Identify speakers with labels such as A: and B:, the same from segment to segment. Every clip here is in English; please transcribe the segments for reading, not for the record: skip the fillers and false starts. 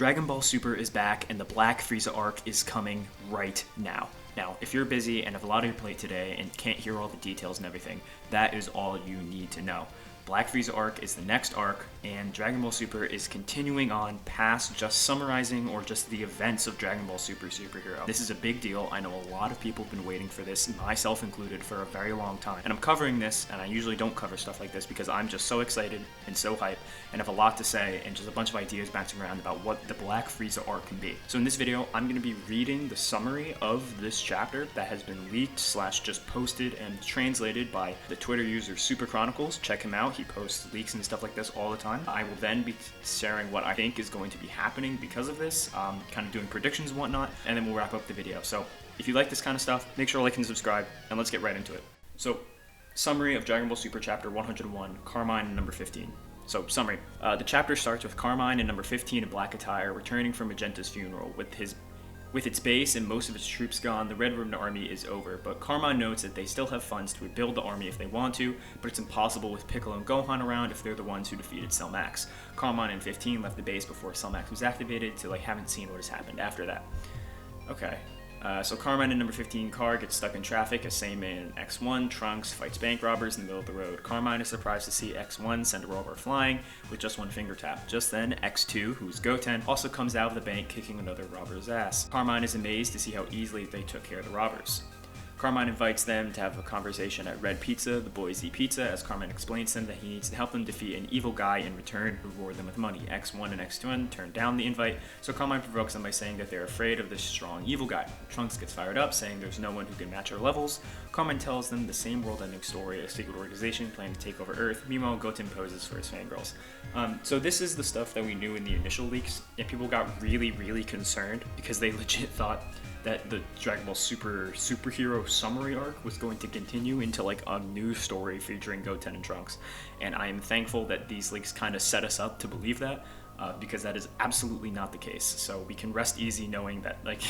A: Dragon Ball Super is back, and the Black Frieza arc is coming right now. Now, if you're busy and have a lot on your plate today and can't hear all the details and everything, that is all you need to know. Black Frieza arc is the next arc, and Dragon Ball Super is continuing on past just summarizing or just the events of Dragon Ball Super Superhero. This is a big deal. I know a lot of people have been waiting for this, myself included, for a very long time. And I'm covering this, and I usually don't cover stuff like this because I'm just so excited and so hyped and have a lot to say and just a bunch of ideas bouncing around about what the Black Frieza arc can be. So in this video, I'm going to be reading the summary of this chapter that has been leaked / just posted and translated by the Twitter user Super Chronicles. Check him out. He posts leaks and stuff like this all the time. I will then be sharing what I think is going to be happening because of this, kind of doing predictions and whatnot, and then we'll wrap up the video. So if you like this kind of stuff, make sure to like and subscribe, and let's get right into it. So, summary of Dragon Ball Super Chapter 101, Carmine and number 15. So, summary. The chapter starts with Carmine in number 15 in black attire, returning from Magenta's funeral. With its base and most of its troops gone, the Red Ribbon Army is over, but Carmine notes that they still have funds to rebuild the army if they want to, but it's impossible with Piccolo and Gohan around if they're the ones who defeated Cell Max. Carmine in 15 left the base before Cell Max was activated, so I haven't seen what has happened after that. Okay. So Carmine in number 15 car gets stuck in traffic as same in X1. Trunks fights bank robbers in the middle of the road. Carmine is surprised to see X1 send a robber flying with just one finger tap. Just then, X2, who's Goten, also comes out of the bank kicking another robber's ass. Carmine is amazed to see how easily they took care of the robbers. Carmine invites them to have a conversation at Red Pizza. The boys eat pizza as Carmine explains to them that he needs to help them defeat an evil guy in return, reward them with money. X1 and X2 turn down the invite, so Carmine provokes them by saying that they're afraid of this strong evil guy. Trunks gets fired up, saying there's no one who can match our levels. Carmine tells them the same world-ending story, a secret organization planning to take over Earth. Meanwhile, Goten poses for his fangirls. So this is the stuff that we knew in the initial leaks, and people got really concerned because they legit thought that the Dragon Ball Superhero summary arc was going to continue into like a new story featuring Goten and Trunks. And I am thankful that these leaks kind of set us up to believe that, because that is absolutely not the case. So we can rest easy knowing that like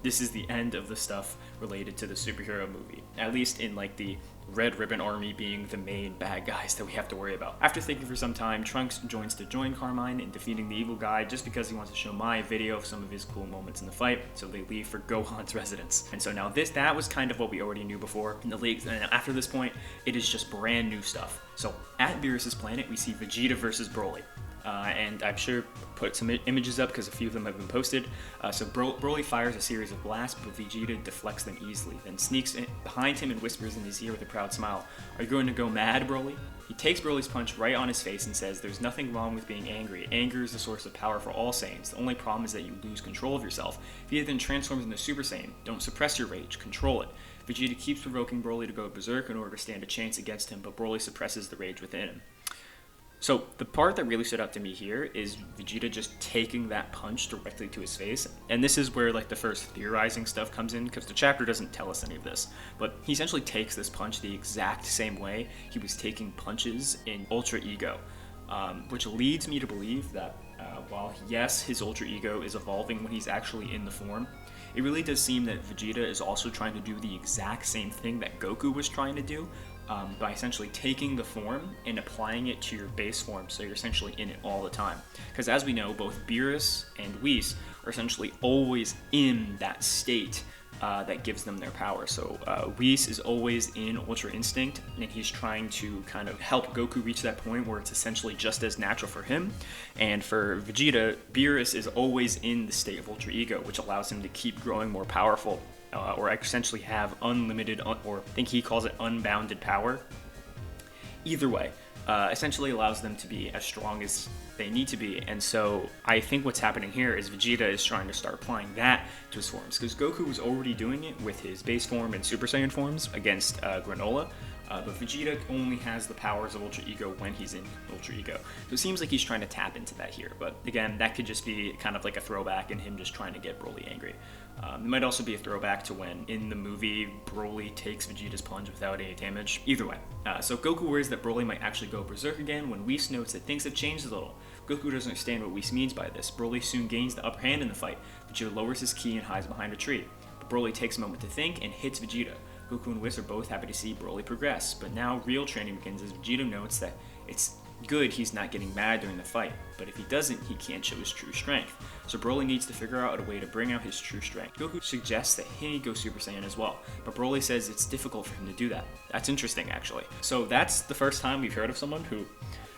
A: this is the end of the stuff related to the superhero movie, at least in like the Red Ribbon Army being the main bad guys that we have to worry about. After thinking for some time, Trunks joins to join Carmine in defeating the evil guy just because he wants to show my video of some of his cool moments in the fight, so they leave for Gohan's residence. And so now that was kind of what we already knew before in the leaks, and after this point, it is just brand new stuff. So at Beerus' planet, we see Vegeta versus Broly. And I'm sure put some images up because a few of them have been posted. So Broly fires a series of blasts, but Vegeta deflects them easily, then sneaks in behind him and whispers in his ear with a proud smile, "Are you going to go mad, Broly?" He takes Broly's punch right on his face and says, "There's nothing wrong with being angry. Anger is the source of power for all Saiyans. The only problem is that you lose control of yourself. Vegeta then transforms into Super Saiyan. Don't suppress your rage, control it." Vegeta keeps provoking Broly to go berserk in order to stand a chance against him, but Broly suppresses the rage within him. So the part that really stood out to me here is Vegeta just taking that punch directly to his face, and this is where like the first theorizing stuff comes in, because the chapter doesn't tell us any of this, but he essentially takes this punch the exact same way he was taking punches in Ultra Ego, which leads me to believe that while yes, his Ultra Ego is evolving when he's actually in the form, it really does seem that Vegeta is also trying to do the exact same thing that Goku was trying to do, by essentially taking the form and applying it to your base form, so you're essentially in it all the time. Because as we know, both Beerus and Whis are essentially always in that state that gives them their power. So Whis is always in Ultra Instinct, and he's trying to kind of help Goku reach that point where it's essentially just as natural for him. And for Vegeta, Beerus is always in the state of Ultra Ego, which allows him to keep growing more powerful. Or essentially have unlimited, or I think he calls it unbounded power. Either way, essentially allows them to be as strong as they need to be. And so I think what's happening here is Vegeta is trying to start applying that to his forms, because Goku was already doing it with his base form and Super Saiyan forms against Granola. But Vegeta only has the powers of Ultra Ego when he's in Ultra Ego. So it seems like he's trying to tap into that here. But again, that could just be kind of like a throwback and him just trying to get Broly angry. It might also be a throwback to when, in the movie, Broly takes Vegeta's punch without any damage. Either way. So Goku worries that Broly might actually go berserk again when Whis notes that things have changed a little. Goku doesn't understand what Whis means by this. Broly soon gains the upper hand in the fight. Vegeta lowers his ki and hides behind a tree. But Broly takes a moment to think and hits Vegeta. Goku and Whis are both happy to see Broly progress, but now real training begins as Vegeta notes that it's good he's not getting mad during the fight, but if he doesn't, he can't show his true strength. So Broly needs to figure out a way to bring out his true strength. Goku suggests that he go Super Saiyan as well, but Broly says it's difficult for him to do that. That's interesting, actually. So that's the first time we've heard of someone who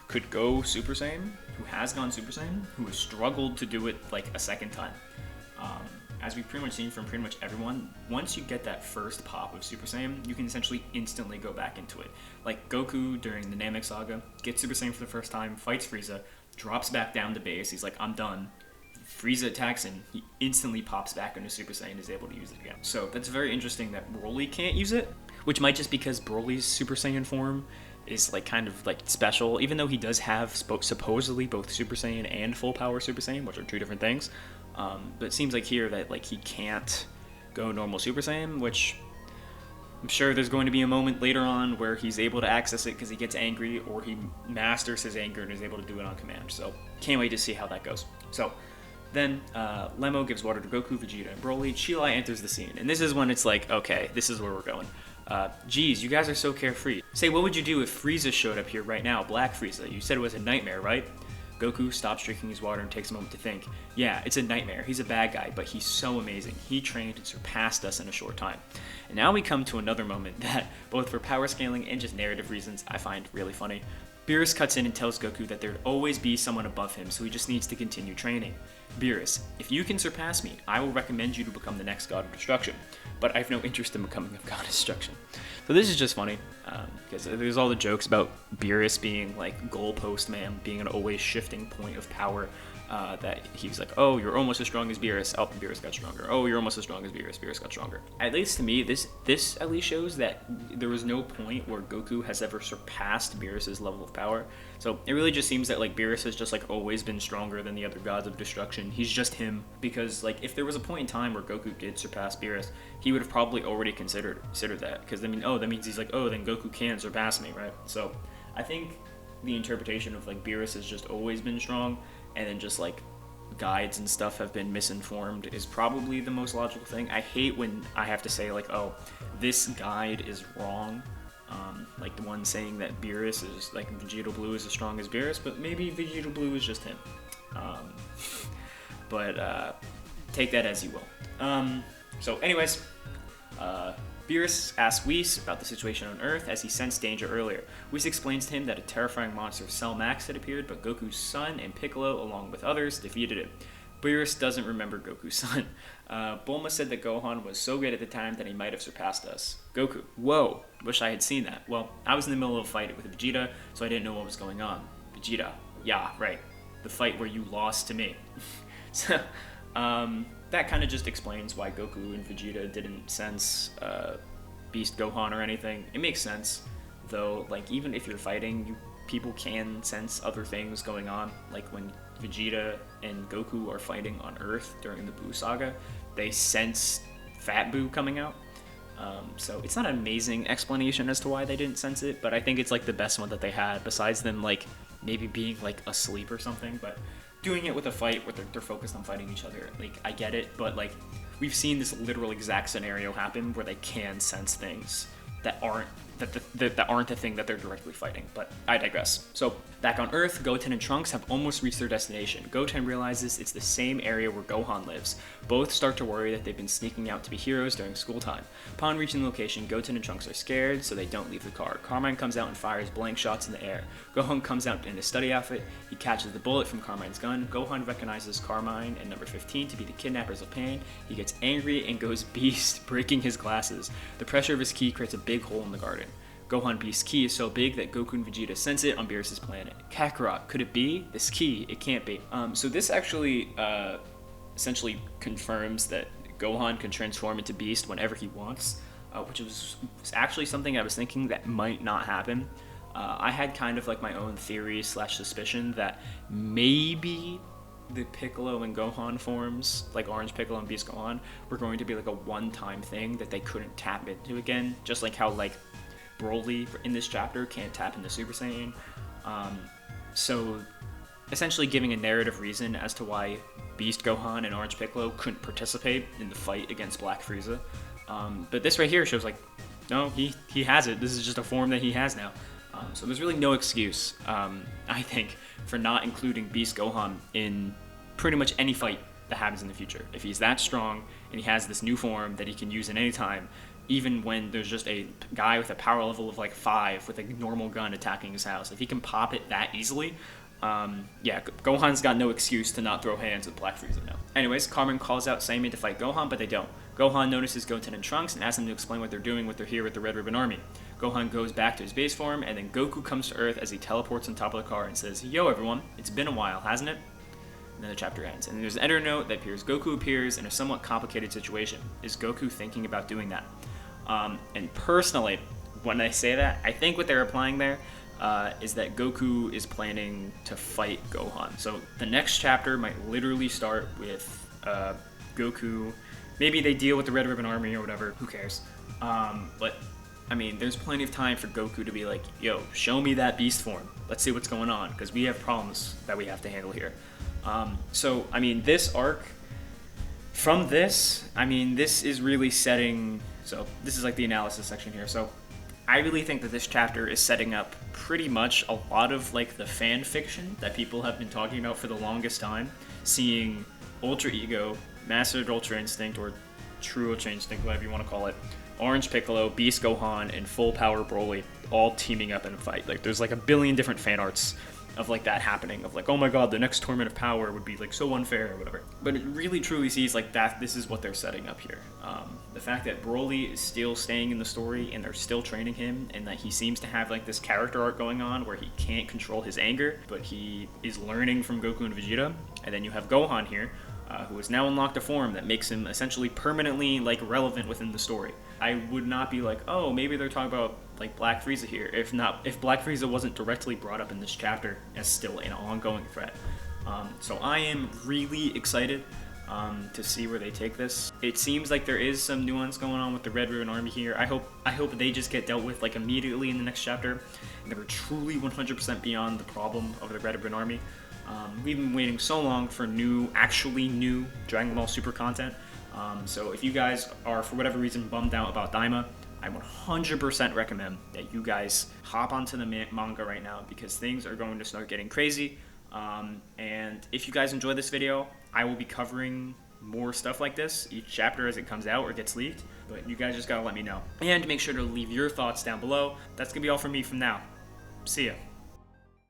A: could go Super Saiyan, who has gone Super Saiyan, who has struggled to do it like a second time. As we've pretty much seen from pretty much everyone, once you get that first pop of Super Saiyan, you can essentially instantly go back into it. Like Goku during the Namek Saga, gets Super Saiyan for the first time, fights Frieza, drops back down to base, he's like, I'm done. Frieza attacks him, he instantly pops back into Super Saiyan and is able to use it again. So that's very interesting that Broly can't use it, which might just because Broly's Super Saiyan form is like kind of like special, even though he does have supposedly both Super Saiyan and full power Super Saiyan, which are two different things. But it seems like here that like he can't go normal Super Saiyan, which I'm sure there's going to be a moment later on where he's able to access it because he gets angry, or he masters his anger and is able to do it on command. So can't wait to see how that goes. So then Lemmo gives water to Goku, Vegeta, and Broly. Chilai enters the scene, and this is when it's like, okay, this is where we're going. Geez, you guys are so carefree. Say, what would you do if Frieza showed up here right now, Black Frieza? You said it was a nightmare, right? Goku stops drinking his water and takes a moment to think. Yeah, it's a nightmare. He's a bad guy, but he's so amazing. He trained and surpassed us in a short time. And now we come to another moment that, both for power scaling and just narrative reasons, I find really funny. Beerus cuts in and tells Goku that there'd always be someone above him, so he just needs to continue training. Beerus, if you can surpass me, I will recommend you to become the next God of Destruction, but I have no interest in becoming a God of Destruction. So this is just funny, because there's all the jokes about Beerus being like goalpost man, being an always shifting point of power, that he's like, oh, you're almost as strong as Beerus. Oh, Beerus got stronger. Oh, you're almost as strong as Beerus. Beerus got stronger. At least to me, this at least shows that there was no point where Goku has ever surpassed Beerus's level of power. So it really just seems that like Beerus has just like always been stronger than the other gods of destruction. He's just him, because like if there was a point in time where Goku did surpass Beerus, he would have probably already considered that, because I mean, oh, that means he's like, oh, then Goku can surpass me, right? So I think the interpretation of like Beerus has just always been strong, and then just like guides and stuff have been misinformed is probably the most logical thing. I hate when I have to say like, oh, this guide is wrong. Like the one saying that Beerus is like Vegeta Blue is as strong as Beerus, but maybe Vegeta Blue is just him. But take that as you will. So anyways, Beerus asks Whis about the situation on Earth as he sensed danger earlier. Whis explains to him that a terrifying monster, Cell Max, had appeared, but Goku's son and Piccolo, along with others, defeated it. Beerus doesn't remember Goku's son. Bulma said that Gohan was so good at the time that he might have surpassed us. Goku, whoa, wish I had seen that. Well, I was in the middle of a fight with Vegeta, so I didn't know what was going on. Vegeta, yeah, right. The fight where you lost to me. So, that kind of just explains why Goku and Vegeta didn't sense Beast Gohan or anything. It makes sense, though, like, even if you're fighting, people can sense other things going on. Like, when Vegeta and Goku are fighting on Earth during the Buu Saga, they sense Fat Buu coming out. So it's not an amazing explanation as to why they didn't sense it, but I think it's, like, the best one that they had, besides them, like, maybe being, like, asleep or something, but doing it with a fight where they're focused on fighting each other, like, I get it, but, like, we've seen this literal exact scenario happen where they can sense things that aren't the thing that they're directly fighting, but I digress. So, back on Earth, Goten and Trunks have almost reached their destination. Goten realizes it's the same area where Gohan lives. Both start to worry that they've been sneaking out to be heroes during school time. Upon reaching the location, Goten and Trunks are scared, so they don't leave the car. Carmine comes out and fires blank shots in the air. Gohan comes out in his study outfit. He catches the bullet from Carmine's gun. Gohan recognizes Carmine and number 15 to be the kidnappers of Pain. He gets angry and goes beast, breaking his glasses. The pressure of his ki creates a big hole in the garden. Gohan Beast's ki is so big that Goku and Vegeta sense it on Beerus' planet. Kakarot, could it be? This ki, it can't be. So this actually essentially confirms that Gohan can transform into Beast whenever he wants, which was actually something I was thinking that might not happen. I had kind of like my own theory / suspicion that maybe the Piccolo and Gohan forms, like Orange Piccolo and Beast Gohan, were going to be like a one-time thing that they couldn't tap into again, just like how like Broly in this chapter can't tap into Super Saiyan. So essentially giving a narrative reason as to why Beast Gohan and Orange Piccolo couldn't participate in the fight against Black Frieza. But this right here shows like, no, he has it. This is just a form that he has now. So there's really no excuse, I think, for not including Beast Gohan in pretty much any fight that happens in the future. If he's that strong and he has this new form that he can use at any time, even when there's just a guy with a power level of like 5 with a normal gun attacking his house, if he can pop it that easily, yeah, Gohan's got no excuse to not throw hands with Black Frieza now. Anyways, Carmen calls out Saiyaman to fight Gohan, but they don't. Gohan notices Goten and Trunks and asks them to explain what they're doing with their here with the Red Ribbon Army. Gohan goes back to his base form, and then Goku comes to Earth as he teleports on top of the car and says, "Yo everyone, it's been a while, hasn't it?" And then the chapter ends. And there's an editor note that appears Goku appears in a somewhat complicated situation. Is Goku thinking about doing that? And personally, when I say that, I think what they're implying there is that Goku is planning to fight Gohan. So the next chapter might literally start with Goku. Maybe they deal with the Red Ribbon Army or whatever. Who cares? But I mean, there's plenty of time for Goku to be like, "Yo, show me that beast form. Let's see what's going on, because we have problems that we have to handle here." So I mean, this arc. From this, I mean, this is really setting. So this is like the analysis section here. So I really think that this chapter is setting up pretty much a lot of like the fan fiction that people have been talking about for the longest time. Seeing Ultra Ego, Mastered Ultra Instinct, or True Ultra Instinct, whatever you want to call it, Orange Piccolo, Beast Gohan, and Full Power Broly all teaming up in a fight. Like there's like a billion different fan arts of like that happening, of like, oh my god, the next Tournament of Power would be like so unfair or whatever. But it really truly sees like that this is what they're setting up here. The fact that Broly is still staying in the story and they're still training him, and that he seems to have like this character arc going on where he can't control his anger, but he is learning from Goku and Vegeta. And then you have Gohan here, who has now unlocked a form that makes him essentially permanently like relevant within the story. I would not be like, oh, maybe they're talking about like Black Frieza here, if Black Frieza wasn't directly brought up in this chapter as still an ongoing threat. So I am really excited to see where they take this. It seems like there is some nuance going on with the Red Ribbon Army here. I hope they just get dealt with like immediately in the next chapter, and they're truly 100% beyond the problem of the Red Ribbon Army. We've been waiting so long for actually new Dragon Ball Super content. So if you guys are, for whatever reason, bummed out about Daima, I 100% recommend that you guys hop onto the manga right now, because things are going to start getting crazy. And if you guys enjoy this video, I will be covering more stuff like this each chapter as it comes out or gets leaked. But you guys just gotta let me know. And make sure to leave your thoughts down below. That's gonna be all from me from now. See ya.